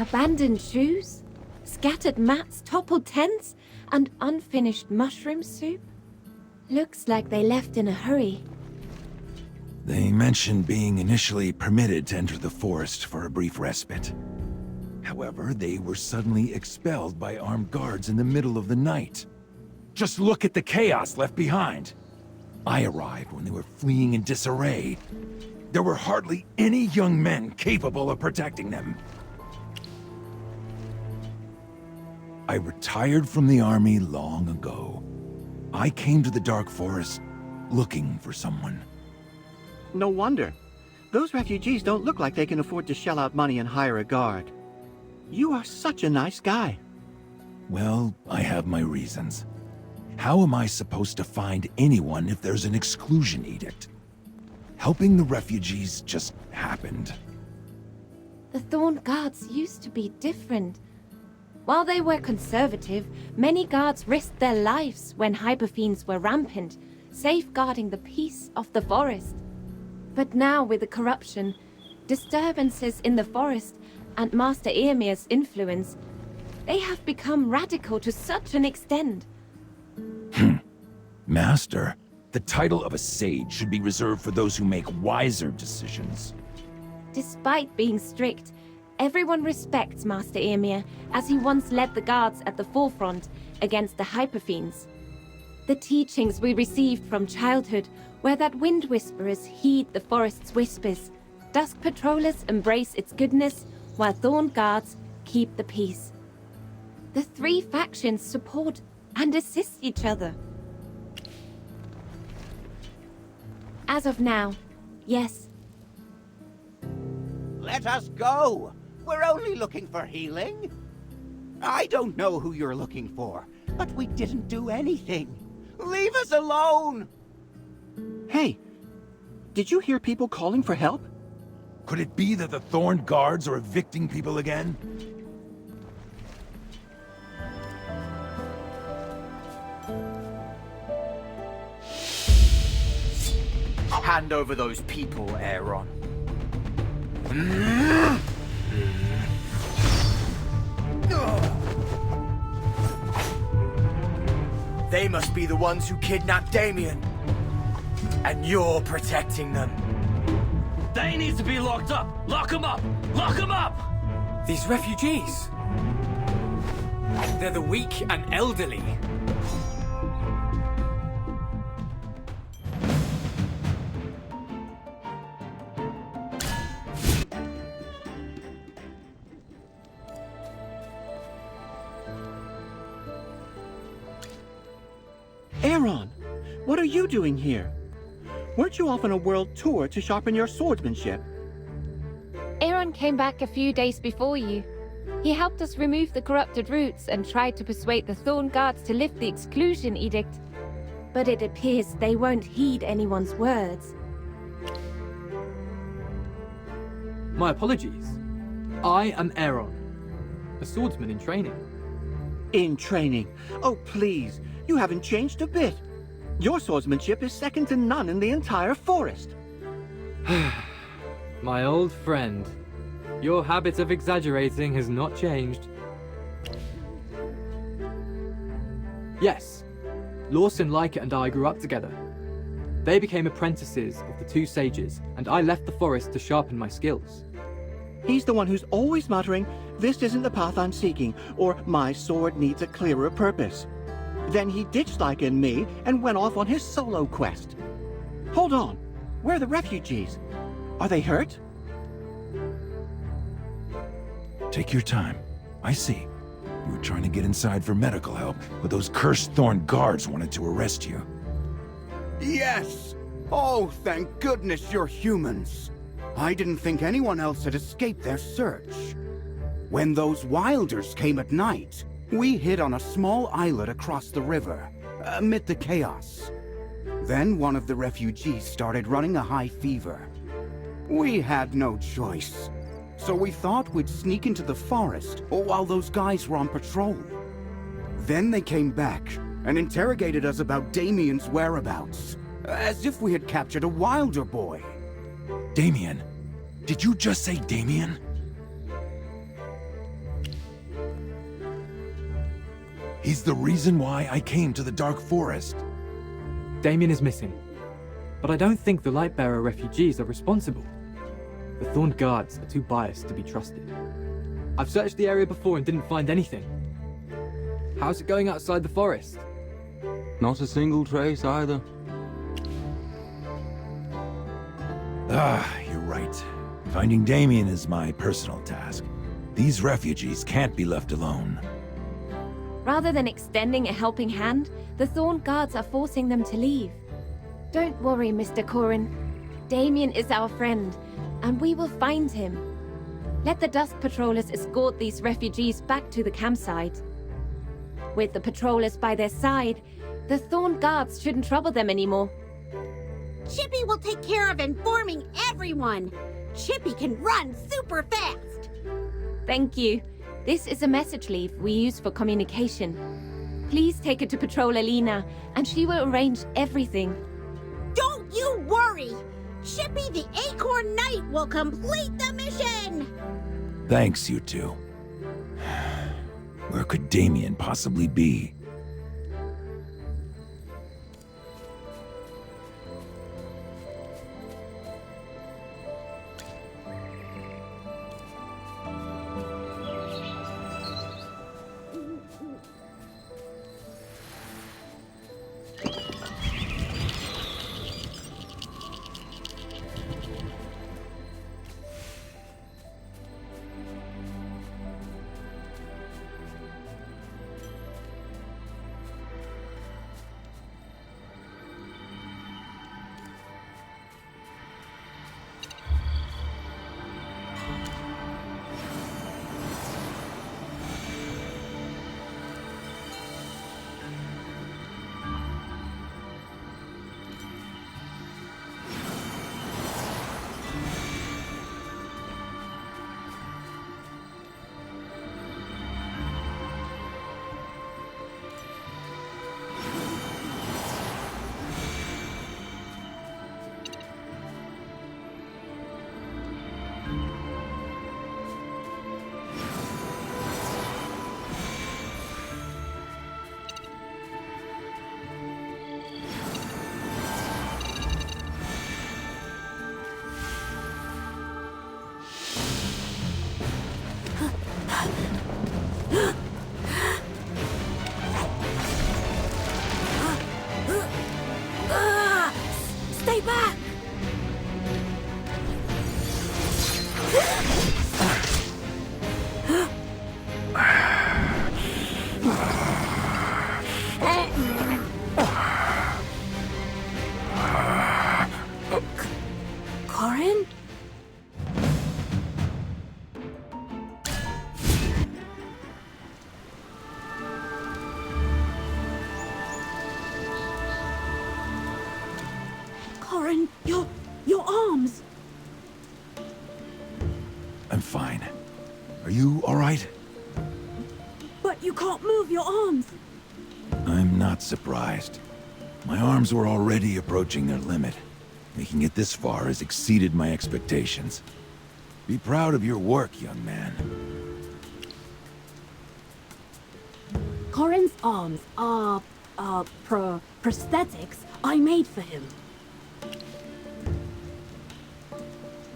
Abandoned shoes, scattered mats, toppled tents, and unfinished mushroom soup. Looks like they left in a hurry. They mentioned being initially permitted to enter the forest for a brief respite. However, they were suddenly expelled by armed guards in the middle of the night. Just look at the chaos left behind. I arrived when they were fleeing in disarray. There were hardly any young men capable of protecting them. I retired from the army long ago. I came to the Dark Forest looking for someone. No wonder. Those refugees don't look like they can afford to shell out money and hire a guard. You are such a nice guy. Well, I have my reasons. How am I supposed to find anyone if there's an exclusion edict? Helping the refugees just happened. The Thorn Guards used to be different. While they were conservative, many guards risked their lives when hyperfiends were rampant, safeguarding the peace of the forest. But now with the corruption, disturbances in the forest, and Master Eomer's influence, they have become radical to such an extent. Master, the title of a sage should be reserved for those who make wiser decisions. Despite being strict, everyone respects Master Eomer, as he once led the guards at the forefront against the hyperfiends. The teachings we received from childhood were that wind whisperers heed the forest's whispers, dusk patrollers embrace its goodness, while Thorn Guards keep the peace. The three factions support and assist each other. As of now, yes. Let us go! We're only looking for healing. I don't know who you're looking for, but we didn't do anything. Leave us alone! Hey, did you hear people calling for help? Could it be that the Thorn Guards are evicting people again? Hand over those people, Aaron. They must be the ones who kidnapped Damien. And you're protecting them. They need to be locked up! Lock them up! Lock them up! These refugees. They're the weak and elderly. Aaron, what are you doing here? Weren't you off on a world tour to sharpen your swordsmanship? Aaron came back a few days before you. He helped us remove the corrupted roots and tried to persuade the Thorn Guards to lift the exclusion edict. But it appears they won't heed anyone's words. My apologies. I am Aaron, a swordsman in training. In training? Oh, please. You haven't changed a bit. Your swordsmanship is second to none in the entire forest. My old friend. Your habit of exaggerating has not changed. Yes, Lawson, Leica and I grew up together. They became apprentices of the two sages, and I left the forest to sharpen my skills. He's the one who's always muttering, "This isn't the path I'm seeking," or "My sword needs a clearer purpose." Then he ditched Leica and me and went off on his solo quest. Hold on, where are the refugees? Are they hurt? Take your time. I see. You were trying to get inside for medical help, but those cursed Thorn Guards wanted to arrest you. Yes! Oh, thank goodness you're humans. I didn't think anyone else had escaped their search. When those Wilders came at night, we hid on a small islet across the river, amid the chaos. Then one of the refugees started running a high fever. We had no choice, so we thought we'd sneak into the forest while those guys were on patrol. Then they came back and interrogated us about Damien's whereabouts, as if we had captured a Wilder boy. Damien? Did you just say Damien? He's the reason why I came to the Dark Forest. Damien is missing, but I don't think the Lightbearer refugees are responsible. The Thorned Guards are too biased to be trusted. I've searched the area before and didn't find anything. How's it going outside the forest? Not a single trace either. You're right. Finding Damien is my personal task. These refugees can't be left alone. Rather than extending a helping hand, the Thorned Guards are forcing them to leave. Don't worry, Mr. Corin. Damien is our friend, and we will find him. Let the Dusk Patrollers escort these refugees back to the campsite. With the patrollers by their side, the Thorned Guards shouldn't trouble them anymore. Chippy will take care of informing everyone. Chippy can run super fast. Thank you. This is a message leaf we use for communication. Please take it to Patroller Lena, and she will arrange everything. Don't you worry. Chippy the Acorn Knight will complete the mission. Thanks, you two. Where could Damien possibly be? Stay back! Corin? Corin, your arms! I'm fine. Are you all right? But you can't move your arms! I'm not surprised. My arms were already approaching their limit. Making it this far has exceeded my expectations. Be proud of your work, young man. Corin's arms are, prosthetics I made for him.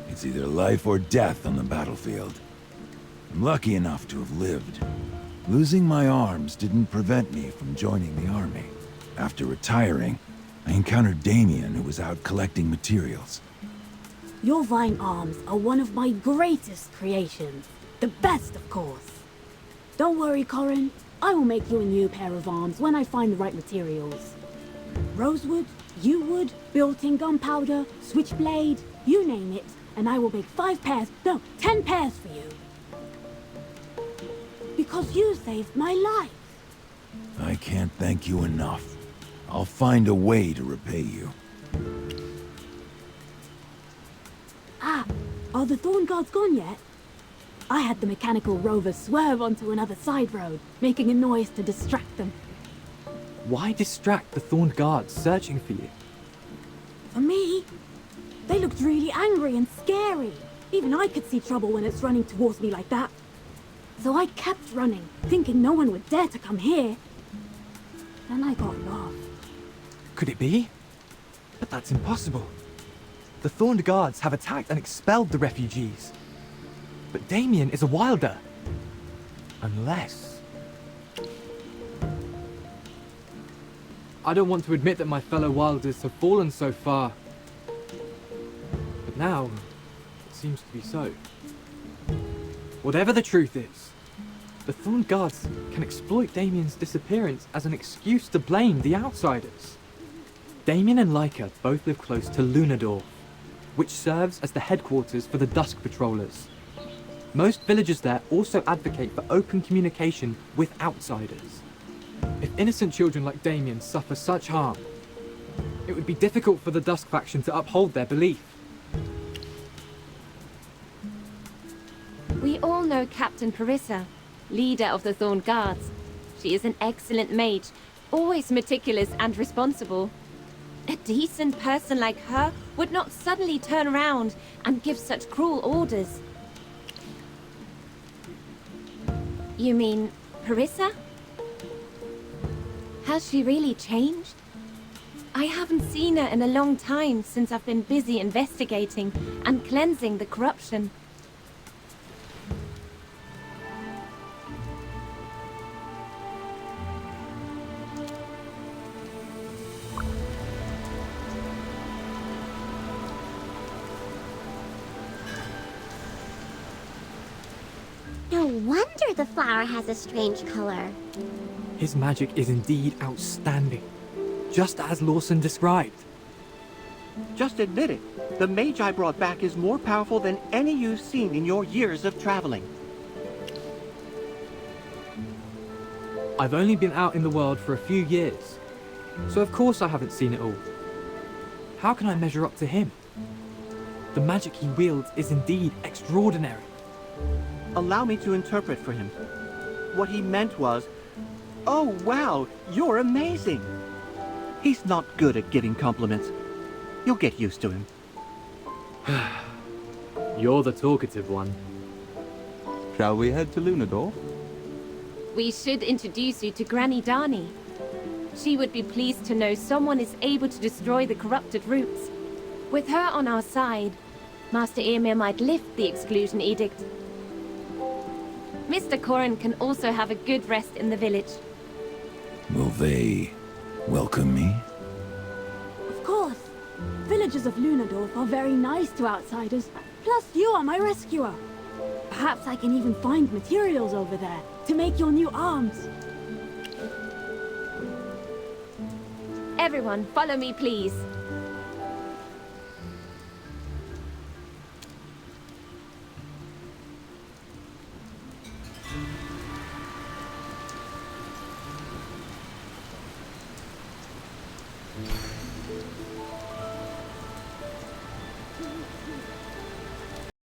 It's either life or death on the battlefield. I'm lucky enough to have lived. Losing my arms didn't prevent me from joining the army. After retiring, I encountered Damien, who was out collecting materials. Your vine arms are one of my greatest creations. The best, of course. Don't worry, Corin. I will make you a new pair of arms when I find the right materials. Rosewood, yew wood, built-in gunpowder, switchblade, you name it, and I will make 5 pairs, no, 10 pairs for you. Because you saved my life. I can't thank you enough. I'll find a way to repay you. Ah, are the Thorn Guards gone yet? I had the mechanical rover swerve onto another side road, making a noise to distract them. Why distract the Thorned Guards searching for you? For me, they looked really angry and scary. Even I could see trouble when it's running towards me like that. So I kept running, thinking no one would dare to come here. Then I got lost. Could it be? But that's impossible. The Thorned Guards have attacked and expelled the refugees. But Damien is a wilder. Unless... I don't want to admit that my fellow wilders have fallen so far. But now, it seems to be so. Whatever the truth is, the Thorned Guards can exploit Damien's disappearance as an excuse to blame the outsiders. Damien and Leica both live close to Lunadorf, which serves as the headquarters for the Dusk Patrollers. Most villagers there also advocate for open communication with outsiders. If innocent children like Damien suffer such harm, it would be difficult for the Dusk faction to uphold their belief. We all know Captain Parissa, leader of the Thorn Guards. She is an excellent mage, always meticulous and responsible. A decent person like her would not suddenly turn around and give such cruel orders. You mean Parissa? Has she really changed? I haven't seen her in a long time since I've been busy investigating and cleansing the corruption. No wonder the flower has a strange color. His magic is indeed outstanding, just as Lawson described. Just admit it. The mage I brought back is more powerful than any you've seen in your years of traveling. I've only been out in the world for a few years, so of course I haven't seen it all. How can I measure up to him? The magic he wields is indeed extraordinary. Allow me to interpret for him. What he meant was, "Oh wow, you're amazing." He's not good at giving compliments. You'll get used to him. You're the talkative one. Shall we head to Lunadorf? We should introduce you to Granny Dani. She would be pleased to know someone is able to destroy the corrupted roots. With her on our side, Master Emir might lift the exclusion edict. Mr. Corrin can also have a good rest in the village. Will they welcome me? Of course. Villagers of Lunadorf are very nice to outsiders. Plus, you are my rescuer. Perhaps I can even find materials over there to make your new arms. Everyone, follow me, please. Yeah.